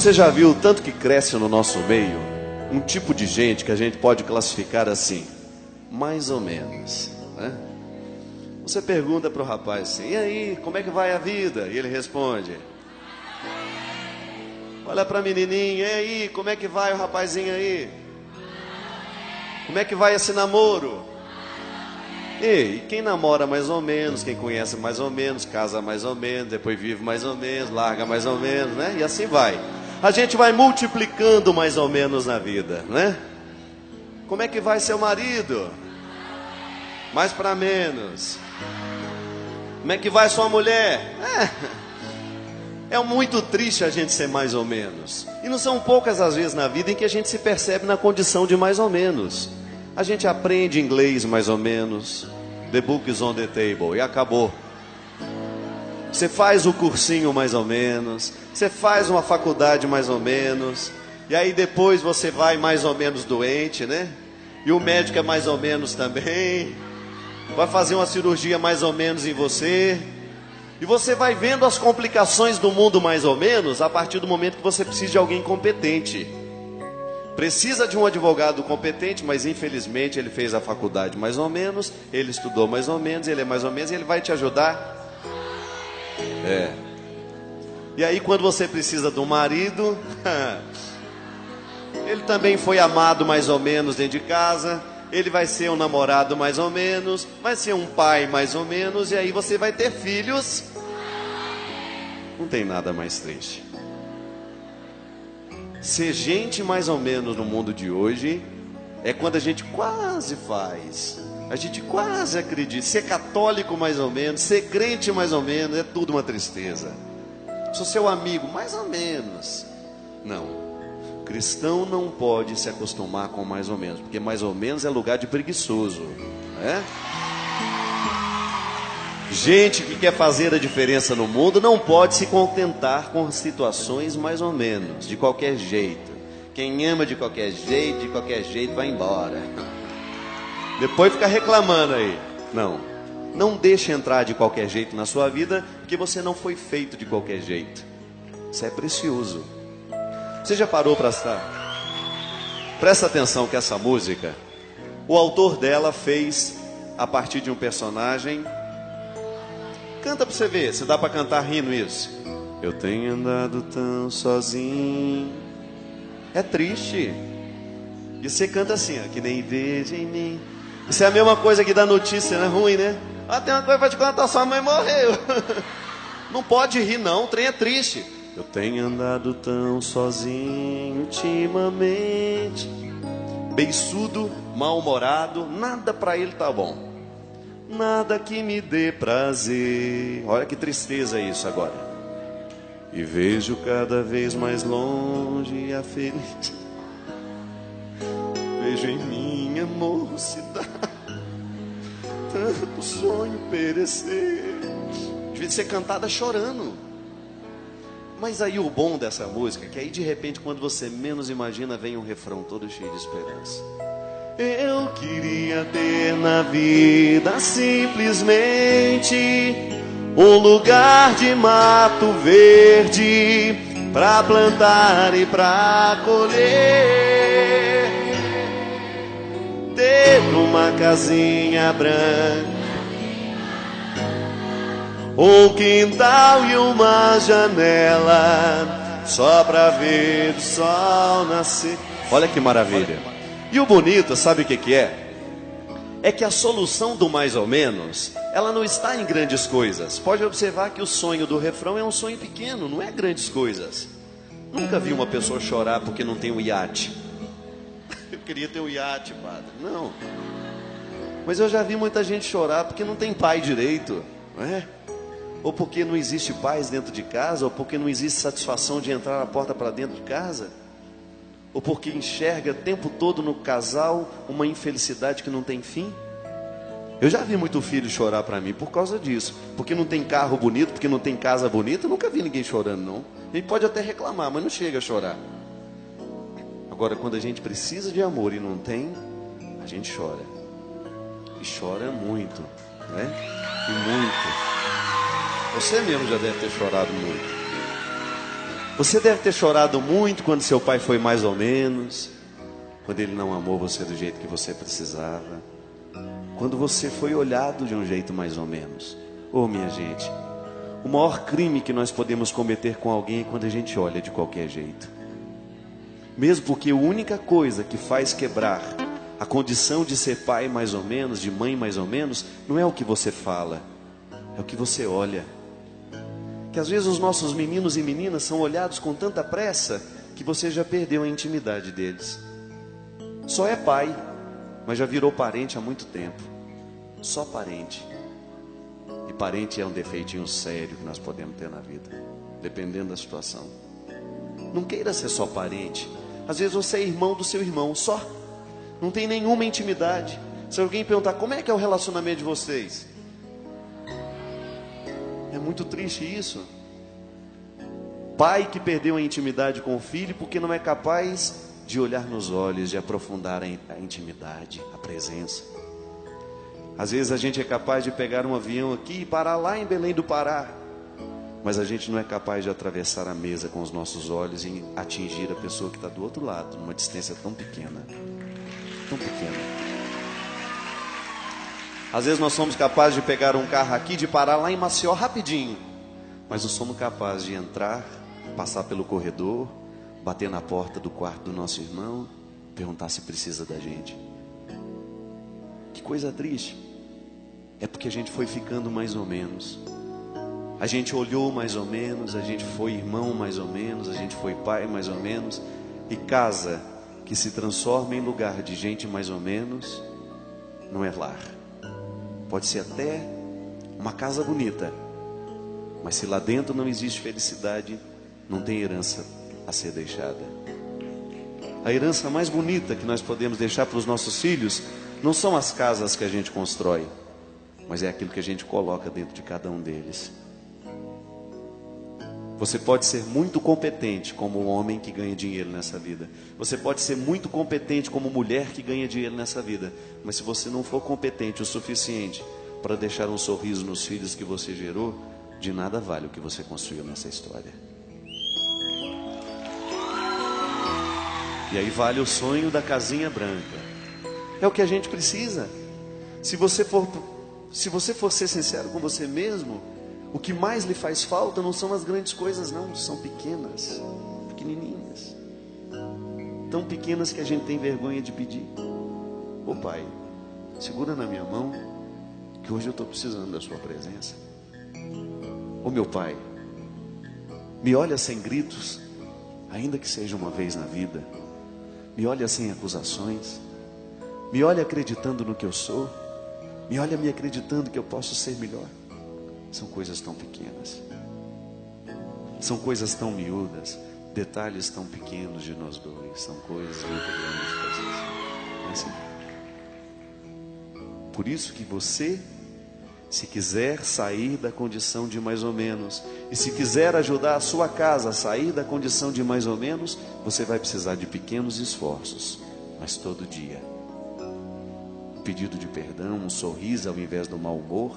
Você já viu o tanto que cresce no nosso meio um tipo de gente que a gente pode classificar assim, mais ou menos, né? Você pergunta para o rapaz assim, e aí, como é que vai a vida? E ele responde. Olha para a menininha, e aí, como é que vai o rapazinho aí? Como é que vai esse namoro? E quem namora mais ou menos, quem conhece mais ou menos, casa mais ou menos, depois vive mais ou menos, larga mais ou menos, né? E assim vai. A gente vai multiplicando mais ou menos na vida, né? Como é que vai seu marido? Mais para menos. Como é que vai sua mulher? É muito triste a gente ser mais ou menos. E não são poucas as vezes na vida em que a gente se percebe na condição de mais ou menos. A gente aprende inglês mais ou menos. The book is on the table. E acabou. Você faz o cursinho mais ou menos. Você faz uma faculdade mais ou menos. E aí depois você vai mais ou menos doente, né? E o médico é mais ou menos também. Vai fazer uma cirurgia mais ou menos em você. E você vai vendo as complicações do mundo mais ou menos a partir do momento que você precisa de alguém competente. Precisa de um advogado competente, mas infelizmente ele fez a faculdade mais ou menos, ele estudou mais ou menos, ele é mais ou menos e ele vai te ajudar. E aí quando você precisa de um marido, ele também foi amado mais ou menos dentro de casa, ele vai ser um namorado mais ou menos, vai ser um pai mais ou menos, e aí você vai ter filhos. Não tem nada mais triste. Ser gente mais ou menos no mundo de hoje é quando a gente quase faz, a gente quase acredita. Ser católico mais ou menos, ser crente mais ou menos, é tudo uma tristeza. Sou seu amigo mais ou menos. Não. Cristão não pode se acostumar com mais ou menos, porque mais ou menos é lugar de preguiçoso, né? Gente que quer fazer a diferença no mundo não pode se contentar com situações mais ou menos, de qualquer jeito. Quem ama de qualquer jeito vai embora. Depois fica reclamando aí. Não deixe entrar de qualquer jeito na sua vida, porque você não foi feito de qualquer jeito. Isso é precioso. Você já parou para estar? Presta atenção que essa música, o autor dela fez a partir de um personagem. Canta pra você ver, se dá pra cantar rindo isso. Eu tenho andado tão sozinho. É triste. E você canta assim, ó, que nem vejo em mim. Isso é a mesma coisa que dá notícia, né? Ruim, né? Tem uma coisa pra te contar, sua mãe morreu. Não pode rir não, o trem é triste. Eu tenho andado tão sozinho ultimamente. Beiçudo, mal-humorado, nada pra ele tá bom. Nada que me dê prazer. Olha que tristeza isso agora. E vejo cada vez mais longe a felicidade. Vejo em minha mocidade tanto sonho perecer. Devia ser cantada chorando. Mas aí o bom dessa música é que aí de repente quando você menos imagina vem um refrão todo cheio de esperança. Eu queria ter na vida simplesmente um lugar de mato verde pra plantar e pra colher. Ter uma casinha branca, um quintal e uma janela só pra ver o sol nascer. Olha que maravilha. E o bonito, sabe o que é? É que a solução do mais ou menos, ela não está em grandes coisas. Pode observar que o sonho do refrão é um sonho pequeno, não é grandes coisas. Nunca vi uma pessoa chorar porque não tem um iate. Eu queria ter um iate, padre. Não. Mas eu já vi muita gente chorar porque não tem pai direito, não é? Ou porque não existe paz dentro de casa, ou porque não existe satisfação de entrar na porta para dentro de casa. Ou porque enxerga o tempo todo no casal uma infelicidade que não tem fim. Eu já vi muito filho chorar para mim por causa disso. Porque não tem carro bonito, porque não tem casa bonita. Eu nunca vi ninguém chorando, não. A gente pode até reclamar, mas não chega a chorar. Agora, quando a gente precisa de amor e não tem, a gente chora. E chora muito, né? E muito. Você mesmo já deve ter chorado muito. Você deve ter chorado muito quando seu pai foi mais ou menos, quando ele não amou você do jeito que você precisava, quando você foi olhado de um jeito mais ou menos. Oh, minha gente, o maior crime que nós podemos cometer com alguém é quando a gente olha de qualquer jeito. Mesmo porque a única coisa que faz quebrar a condição de ser pai mais ou menos, de mãe mais ou menos, não é o que você fala, é o que você olha. Que às vezes os nossos meninos e meninas são olhados com tanta pressa que você já perdeu a intimidade deles. Só é pai, mas já virou parente há muito tempo. Só parente. E parente é um defeitinho sério que nós podemos ter na vida, dependendo da situação. Não queira ser só parente. Às vezes você é irmão do seu irmão, só. Não tem nenhuma intimidade. Se alguém perguntar, como é que é o relacionamento de vocês? É muito triste isso. Pai que perdeu a intimidade com o filho porque não é capaz de olhar nos olhos, de aprofundar a intimidade, a presença. Às vezes a gente é capaz de pegar um avião aqui e parar lá em Belém do Pará, mas a gente não é capaz de atravessar a mesa com os nossos olhos e atingir a pessoa que está do outro lado, numa distância tão pequena. Tão pequena. Às vezes nós somos capazes de pegar um carro aqui, de parar lá em Maceió rapidinho, mas não somos capazes de entrar, passar pelo corredor, bater na porta do quarto do nosso irmão, perguntar se precisa da gente. Que coisa triste. É porque a gente foi ficando mais ou menos. A gente olhou mais ou menos, a gente foi irmão mais ou menos, a gente foi pai mais ou menos. E casa que se transforma em lugar de gente mais ou menos, não é lar. Pode ser até uma casa bonita, mas se lá dentro não existe felicidade, não tem herança a ser deixada. A herança mais bonita que nós podemos deixar para os nossos filhos não são as casas que a gente constrói, mas é aquilo que a gente coloca dentro de cada um deles. Você pode ser muito competente como um homem que ganha dinheiro nessa vida. Você pode ser muito competente como mulher que ganha dinheiro nessa vida. Mas se você não for competente o suficiente para deixar um sorriso nos filhos que você gerou, de nada vale o que você construiu nessa história. E aí vale o sonho da casinha branca. É o que a gente precisa. Se você for ser sincero com você mesmo, o que mais lhe faz falta não são as grandes coisas, não. São pequenas, pequenininhas. Tão pequenas que a gente tem vergonha de pedir. Ô Pai, segura na minha mão, que hoje eu estou precisando da sua presença. Ô meu Pai, me olha sem gritos, ainda que seja uma vez na vida. Me olha sem acusações. Me olha acreditando no que eu sou. Me olha me acreditando que eu posso ser melhor. São coisas tão pequenas. São coisas tão miúdas. Detalhes tão pequenos de nós dois. São coisas muito grandes às vezes. Não é assim? Por isso que você, se quiser sair da condição de mais ou menos, e se quiser ajudar a sua casa a sair da condição de mais ou menos, você vai precisar de pequenos esforços, mas todo dia. Um pedido de perdão, um sorriso ao invés do mau humor,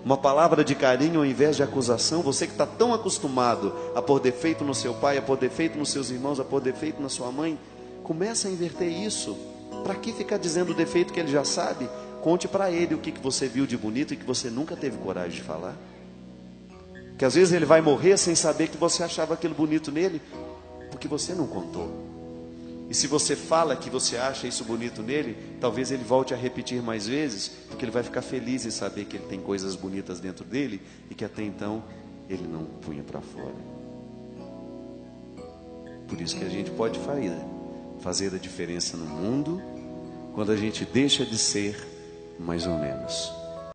uma palavra de carinho ao invés de acusação. Você que está tão acostumado a pôr defeito no seu pai, a pôr defeito nos seus irmãos, a pôr defeito na sua mãe, começa a inverter isso. Para que ficar dizendo o defeito que ele já sabe? Conte para ele o que você viu de bonito e que você nunca teve coragem de falar. Que às vezes ele vai morrer sem saber que você achava aquilo bonito nele, porque você não contou. E se você fala que você acha isso bonito nele, talvez ele volte a repetir mais vezes, porque ele vai ficar feliz em saber que ele tem coisas bonitas dentro dele e que até então ele não punha para fora. Por isso que a gente pode fazer a diferença no mundo quando a gente deixa de ser mais ou menos.